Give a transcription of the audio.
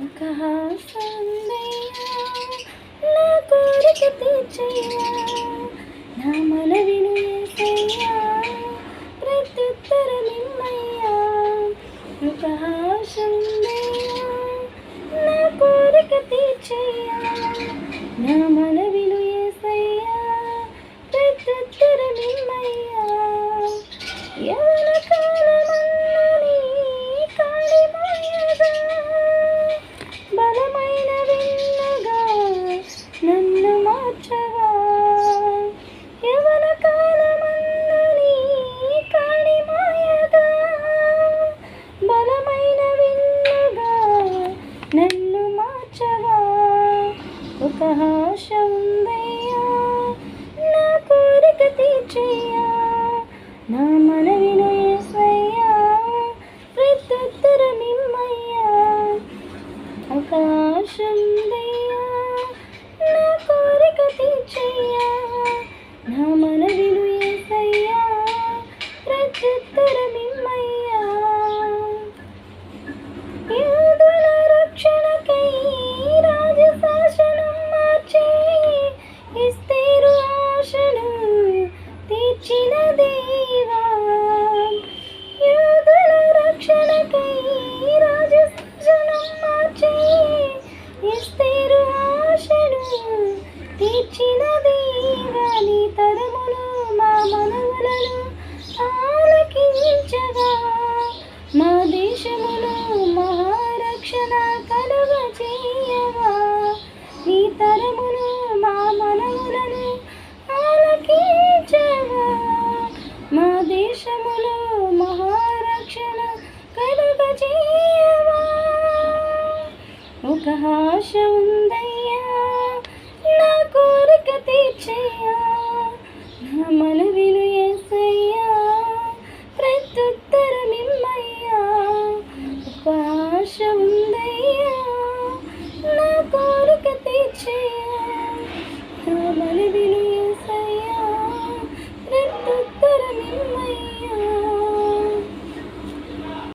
ఒక హాసందయ్యా నా కోరిక తీర్చయ్యా, నా మనవిను యేసయ్యా ప్రత్యుత్తరమిమ్మయ్యా. ఒక హాసందయ్యా నా కోరిక తీర్చయ్యా, నా మనవిను యేసయ్యా ప్రత్యుత్తరమిమ్మయ్యా. యవ్వన కాలమన్నని కాడిమోయగా, బలమైన విన్నగా నన్ను మార్చగా. యవ్వన కాలమన్నని కాడిమోయగా, బలమైన విన్నగా నన్ను మార్చగా. ఒక ఆశ ఉందయ్యా నా కోరిక తీర్చయ్యా, నా మనవిను యేసయ్యా ప్రత్యుత్తరమిమ్మయ్యా. ఒక ఆశ ఉందయ్యా నా కోరిక తీర్చయ్యా, నా మనవిను యేసయ్యా ప్రత్యుత్తరమిమ్మయ్యా. యూదుల రక్షణకై రాజశాసనం మార్చి ఎస్తేరు ఆశను తీర్చిన దేవా. యూదుల రక్షణకై రాజశాసనం మార్చి ఎస్తేరు ఆశను తీర్చిన దేవా. నీ తరములు మా మనవులను ఆలకించగా, మా దేశములో మహారక్షణ కలుగజేయగా. నీ తరములు మా మనవులను ఆలకించగా, మా దేశములో మహారక్షణ కలుగజేయగా. ఒక ఆశ ఉందయ్యా నా కోరిక తీర్చయ్యా, నా మనవిను యేసయ్యా ప్రత్యుత్తరమిమ్మయ్యా. ఒక ఆశ ఉందయ్యా నా కోరిక తీర్చయ్యా, నా మనవి